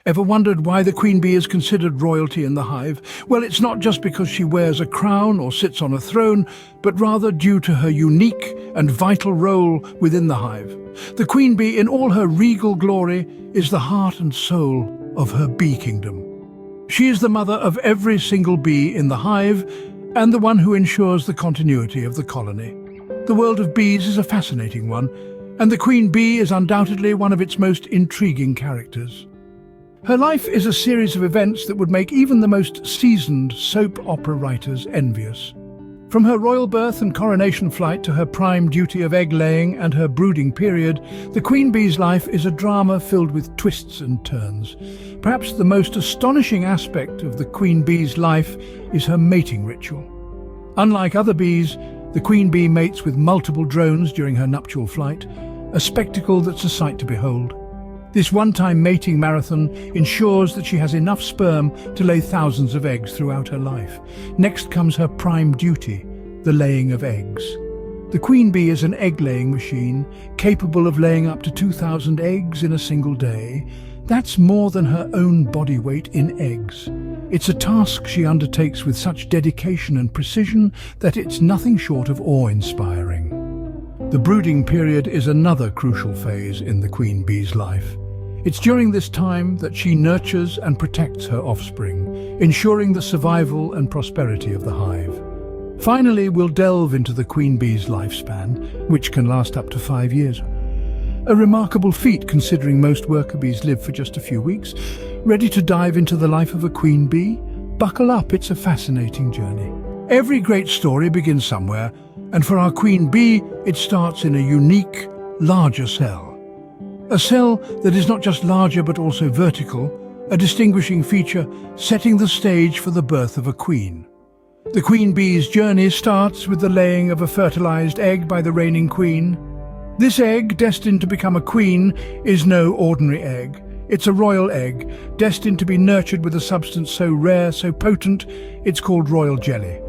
Ever wondered why the queen bee is considered royalty in the hive? Well, it's not just because she wears a crown or sits on a throne, but rather due to her unique and vital role within the hive. The queen bee, in all her regal glory, is the heart and soul of her bee kingdom. She is the mother of every single bee in the hive and the one who ensures the continuity of the colony. The world of bees is a fascinating one, and the queen bee is undoubtedly one of its most intriguing characters. Her life is a series of events that would make even the most seasoned soap opera writers envious. From her royal birth and coronation flight to her prime duty of egg-laying and her brooding period, the queen bee's life is a drama filled with twists and turns. Perhaps the most astonishing aspect of the queen bee's life is her mating ritual. Unlike other bees, the queen bee mates with multiple drones during her nuptial flight, a spectacle that's a sight to behold. This one-time mating marathon ensures that she has enough sperm to lay thousands of eggs throughout her life. Next comes her prime duty, the laying of eggs. The queen bee is an egg-laying machine, capable of laying up to 2,000 eggs in a single day. That's more than her own body weight in eggs. It's a task she undertakes with such dedication and precision that it's nothing short of awe-inspiring. The brooding period is another crucial phase in the queen bee's life. It's during this time that she nurtures and protects her offspring, ensuring the survival and prosperity of the hive. Finally, we'll delve into the queen bee's lifespan, which can last up to 5 years. A remarkable feat considering most worker bees live for just a few weeks. Ready to dive into the life of a queen bee? Buckle up, it's a fascinating journey. Every great story begins somewhere, and for our queen bee, it starts in a unique, larger cell. A cell that is not just larger but also vertical, a distinguishing feature setting the stage for the birth of a queen. The queen bee's journey starts with the laying of a fertilized egg by the reigning queen. This egg, destined to become a queen, is no ordinary egg. It's a royal egg, destined to be nurtured with a substance so rare, so potent, it's called royal jelly.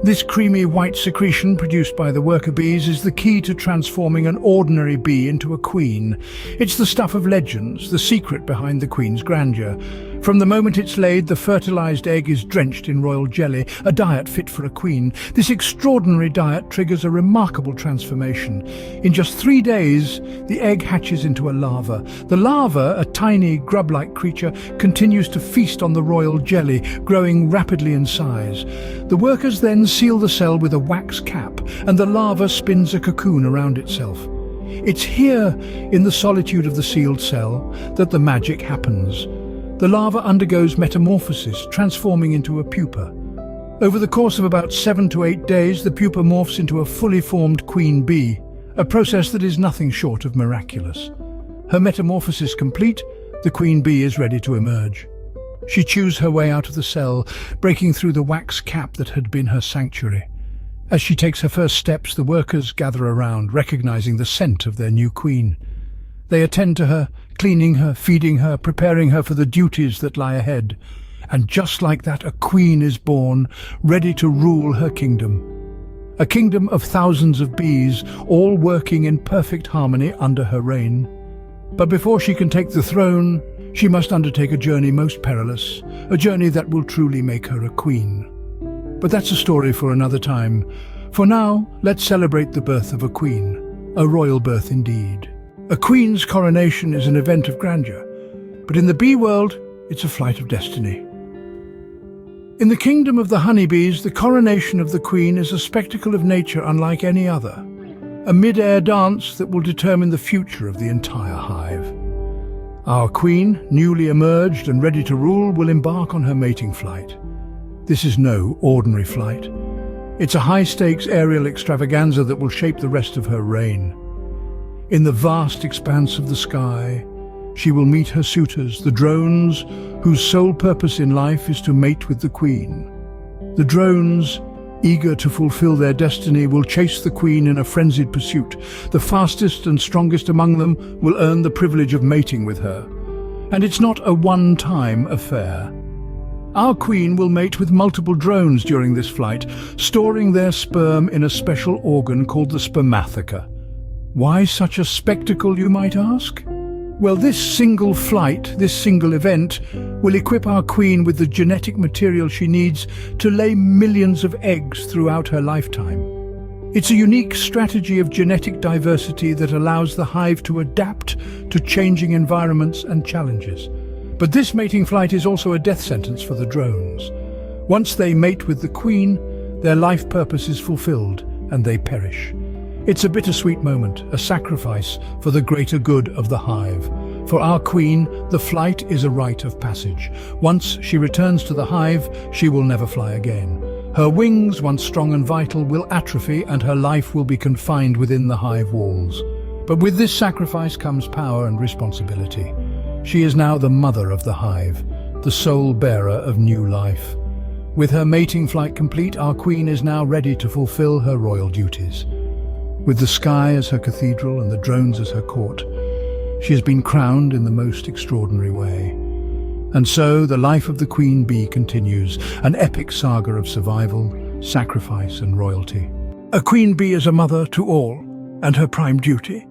This creamy white secretion produced by the worker bees is the key to transforming an ordinary bee into a queen. It's the stuff of legends, the secret behind the queen's grandeur. From the moment it's laid, the fertilized egg is drenched in royal jelly, a diet fit for a queen. This extraordinary diet triggers a remarkable transformation. In just 3 days, the egg hatches into a larva. The larva, a tiny grub-like creature, continues to feast on the royal jelly, growing rapidly in size. The workers then seal the cell with a wax cap, and the larva spins a cocoon around itself. It's here, in the solitude of the sealed cell, that the magic happens. The larva undergoes metamorphosis, transforming into a pupa. Over the course of about 7 to 8 days, the pupa morphs into a fully formed queen bee, a process that is nothing short of miraculous. Her metamorphosis complete, the queen bee is ready to emerge. She chews her way out of the cell, breaking through the wax cap that had been her sanctuary. As she takes her first steps, the workers gather around, recognizing the scent of their new queen. They attend to her, cleaning her, feeding her, preparing her for the duties that lie ahead. And just like that, a queen is born, ready to rule her kingdom. A kingdom of thousands of bees, all working in perfect harmony under her reign. But before she can take the throne, she must undertake a journey most perilous, a journey that will truly make her a queen. But that's a story for another time. For now, let's celebrate the birth of a queen, a royal birth indeed. A queen's coronation is an event of grandeur, but in the bee world, it's a flight of destiny. In the kingdom of the honeybees, the coronation of the queen is a spectacle of nature unlike any other, a mid-air dance that will determine the future of the entire hive. Our queen, newly emerged and ready to rule, will embark on her mating flight. This is no ordinary flight. It's a high-stakes aerial extravaganza that will shape the rest of her reign. In the vast expanse of the sky, she will meet her suitors, the drones, whose sole purpose in life is to mate with the queen. The drones, eager to fulfill their destiny, will chase the queen in a frenzied pursuit. The fastest and strongest among them will earn the privilege of mating with her. And it's not a one-time affair. Our queen will mate with multiple drones during this flight, storing their sperm in a special organ called the spermatheca. Why such a spectacle, you might ask? Well, this single flight, this single event, will equip our queen with the genetic material she needs to lay millions of eggs throughout her lifetime. It's a unique strategy of genetic diversity that allows the hive to adapt to changing environments and challenges. But this mating flight is also a death sentence for the drones. Once they mate with the queen, their life purpose is fulfilled and they perish. It's a bittersweet moment, a sacrifice for the greater good of the hive. For our queen, the flight is a rite of passage. Once she returns to the hive, she will never fly again. Her wings, once strong and vital, will atrophy and her life will be confined within the hive walls. But with this sacrifice comes power and responsibility. She is now the mother of the hive, the sole bearer of new life. With her mating flight complete, our queen is now ready to fulfill her royal duties. With the sky as her cathedral and the drones as her court, she has been crowned in the most extraordinary way. And so the life of the queen bee continues, an epic saga of survival, sacrifice and royalty. A queen bee is a mother to all, and her prime duty,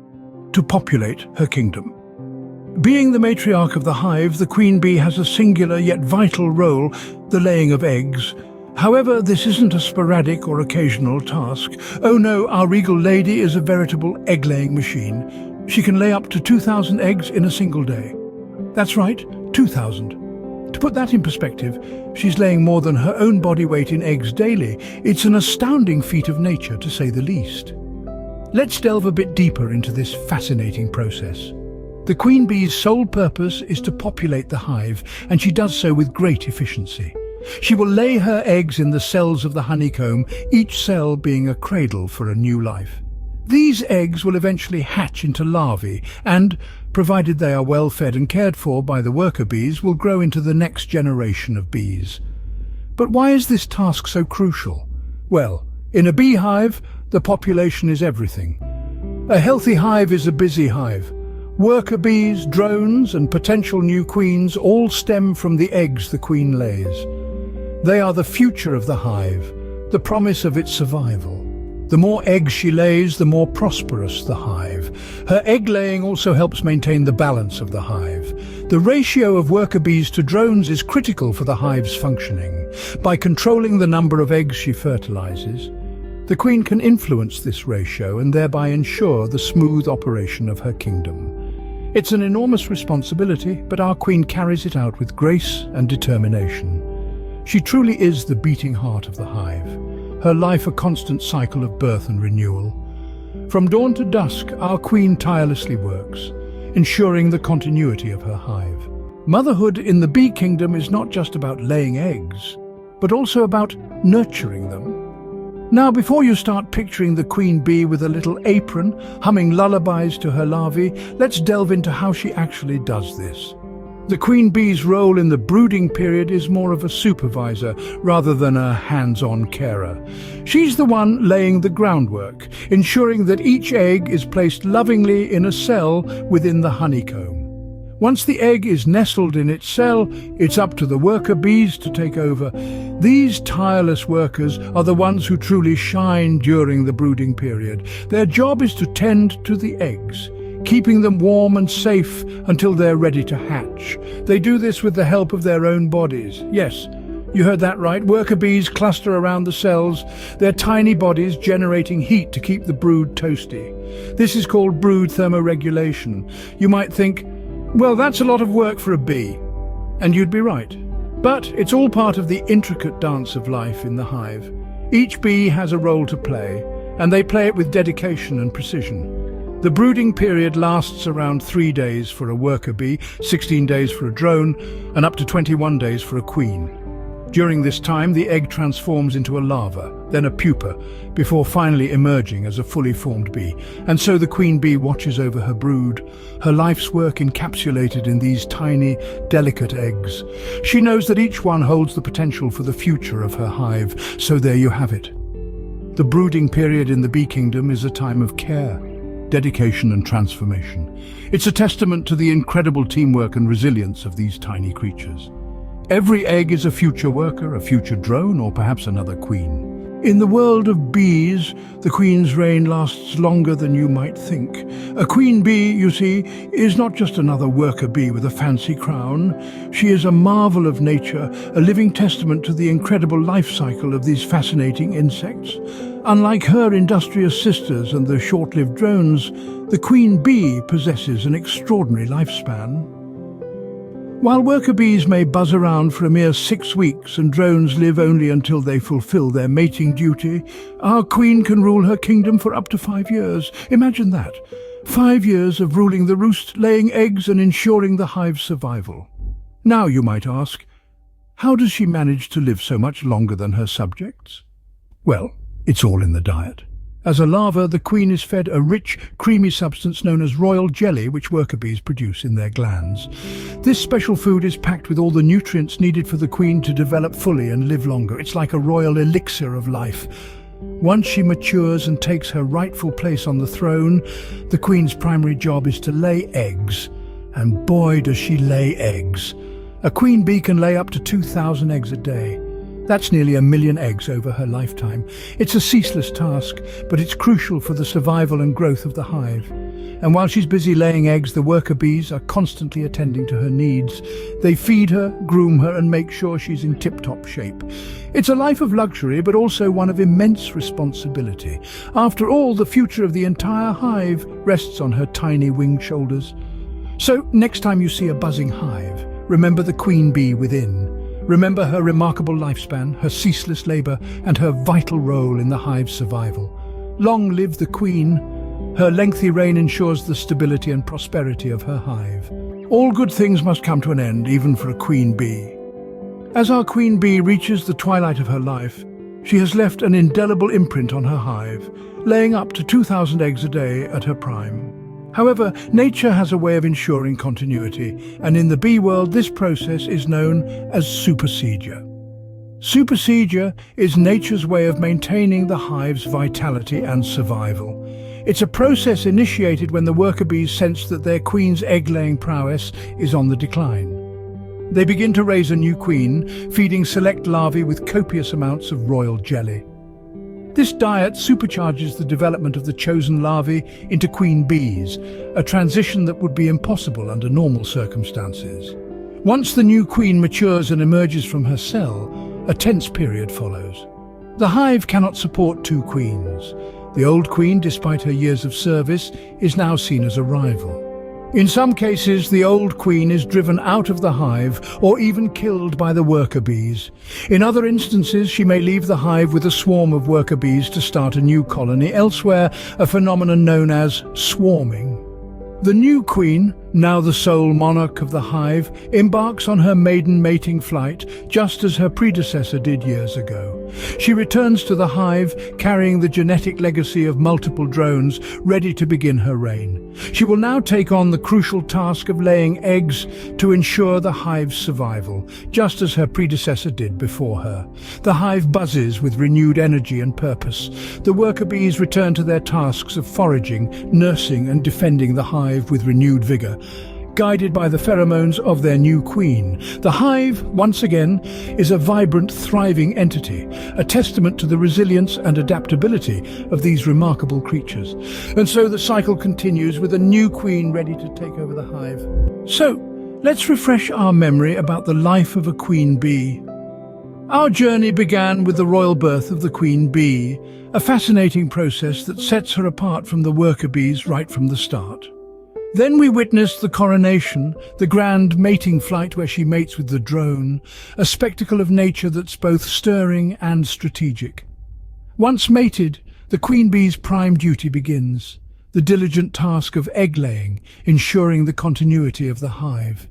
to populate her kingdom. Being the matriarch of the hive, the queen bee has a singular yet vital role, the laying of eggs. However, this isn't a sporadic or occasional task. Oh no, our regal lady is a veritable egg-laying machine. She can lay up to 2,000 eggs in a single day. That's right, 2,000. To put that in perspective, she's laying more than her own body weight in eggs daily. It's an astounding feat of nature, to say the least. Let's delve a bit deeper into this fascinating process. The queen bee's sole purpose is to populate the hive, and she does so with great efficiency. She will lay her eggs in the cells of the honeycomb, each cell being a cradle for a new life. These eggs will eventually hatch into larvae and, provided they are well fed and cared for by the worker bees, will grow into the next generation of bees. But why is this task so crucial? Well, in a beehive, the population is everything. A healthy hive is a busy hive. Worker bees, drones, and potential new queens all stem from the eggs the queen lays. They are the future of the hive, the promise of its survival. The more eggs she lays, the more prosperous the hive. Her egg-laying also helps maintain the balance of the hive. The ratio of worker bees to drones is critical for the hive's functioning. By controlling the number of eggs she fertilizes, the queen can influence this ratio and thereby ensure the smooth operation of her kingdom. It's an enormous responsibility, but our queen carries it out with grace and determination. She truly is the beating heart of the hive, her life a constant cycle of birth and renewal. From dawn to dusk, our queen tirelessly works, ensuring the continuity of her hive. Motherhood in the bee kingdom is not just about laying eggs, but also about nurturing them. Now, before you start picturing the queen bee with a little apron, humming lullabies to her larvae, let's delve into how she actually does this. The queen bee's role in the brooding period is more of a supervisor rather than a hands-on carer. She's the one laying the groundwork, ensuring that each egg is placed lovingly in a cell within the honeycomb. Once the egg is nestled in its cell, it's up to the worker bees to take over. These tireless workers are the ones who truly shine during the brooding period. Their job is to tend to the eggs, keeping them warm and safe until they're ready to hatch. They do this with the help of their own bodies. Yes, you heard that right. Worker bees cluster around the cells, their tiny bodies generating heat to keep the brood toasty. This is called brood thermoregulation. You might think, well, that's a lot of work for a bee. And you'd be right. But it's all part of the intricate dance of life in the hive. Each bee has a role to play, and they play it with dedication and precision. The brooding period lasts around 3 days for a worker bee, 16 days for a drone, and up to 21 days for a queen. During this time, the egg transforms into a larva, then a pupa, before finally emerging as a fully formed bee. And so the queen bee watches over her brood, her life's work encapsulated in these tiny, delicate eggs. She knows that each one holds the potential for the future of her hive, so there you have it. The brooding period in the bee kingdom is a time of care, dedication and transformation. It's a testament to the incredible teamwork and resilience of these tiny creatures. Every egg is a future worker, a future drone, or perhaps another queen. In the world of bees, the queen's reign lasts longer than you might think. A queen bee, you see, is not just another worker bee with a fancy crown. She is a marvel of nature, a living testament to the incredible life cycle of these fascinating insects. Unlike her industrious sisters and the short-lived drones, the queen bee possesses an extraordinary lifespan. While worker bees may buzz around for a mere 6 weeks and drones live only until they fulfill their mating duty, our queen can rule her kingdom for up to 5 years. Imagine that. 5 years of ruling the roost, laying eggs and ensuring the hive's survival. Now, you might ask, how does she manage to live so much longer than her subjects? Well, it's all in the diet. As a larva, the queen is fed a rich, creamy substance known as royal jelly, which worker bees produce in their glands. This special food is packed with all the nutrients needed for the queen to develop fully and live longer. It's like a royal elixir of life. Once she matures and takes her rightful place on the throne, the queen's primary job is to lay eggs. And boy, does she lay eggs. A queen bee can lay up to 2,000 eggs a day. That's nearly 1 million eggs over her lifetime. It's a ceaseless task, but it's crucial for the survival and growth of the hive. And while she's busy laying eggs, the worker bees are constantly attending to her needs. They feed her, groom her, and make sure she's in tip-top shape. It's a life of luxury, but also one of immense responsibility. After all, the future of the entire hive rests on her tiny winged shoulders. So, next time you see a buzzing hive, remember the queen bee within. Remember her remarkable lifespan, her ceaseless labor, and her vital role in the hive's survival. Long live the queen. Her lengthy reign ensures the stability and prosperity of her hive. All good things must come to an end, even for a queen bee. As our queen bee reaches the twilight of her life, she has left an indelible imprint on her hive, laying up to 2,000 eggs a day at her prime. However, nature has a way of ensuring continuity, and in the bee world this process is known as supersedure. Supersedure is nature's way of maintaining the hive's vitality and survival. It's a process initiated when the worker bees sense that their queen's egg-laying prowess is on the decline. They begin to raise a new queen, feeding select larvae with copious amounts of royal jelly. This diet supercharges the development of the chosen larvae into queen bees, a transition that would be impossible under normal circumstances. Once the new queen matures and emerges from her cell, a tense period follows. The hive cannot support 2 queens. The old queen, despite her years of service, is now seen as a rival. In some cases, the old queen is driven out of the hive or even killed by the worker bees. In other instances, she may leave the hive with a swarm of worker bees to start a new colony elsewhere, a phenomenon known as swarming. The new queen, now the sole monarch of the hive, embarks on her maiden mating flight, just as her predecessor did years ago. She returns to the hive, carrying the genetic legacy of multiple drones, ready to begin her reign. She will now take on the crucial task of laying eggs to ensure the hive's survival, just as her predecessor did before her. The hive buzzes with renewed energy and purpose. The worker bees return to their tasks of foraging, nursing, and defending the hive with renewed vigor. Guided by the pheromones of their new queen, the hive, once again, is a vibrant, thriving entity, a testament to the resilience and adaptability of these remarkable creatures. And so the cycle continues with a new queen ready to take over the hive. So, let's refresh our memory about the life of a queen bee. Our journey began with the royal birth of the queen bee, a fascinating process that sets her apart from the worker bees right from the start. Then we witnessed the coronation, the grand mating flight where she mates with the drone, a spectacle of nature that's both stirring and strategic. Once mated, the queen bee's prime duty begins, the diligent task of egg-laying, ensuring the continuity of the hive.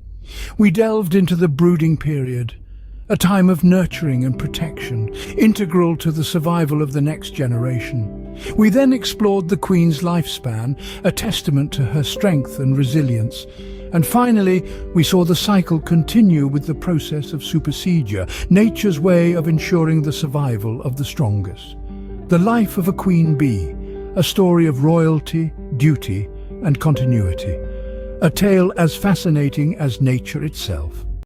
We delved into the brooding period, a time of nurturing and protection, integral to the survival of the next generation. We then explored the queen's lifespan, a testament to her strength and resilience. And finally, we saw the cycle continue with the process of supersedure, nature's way of ensuring the survival of the strongest. The life of a queen bee, a story of royalty, duty, and continuity. A tale as fascinating as nature itself.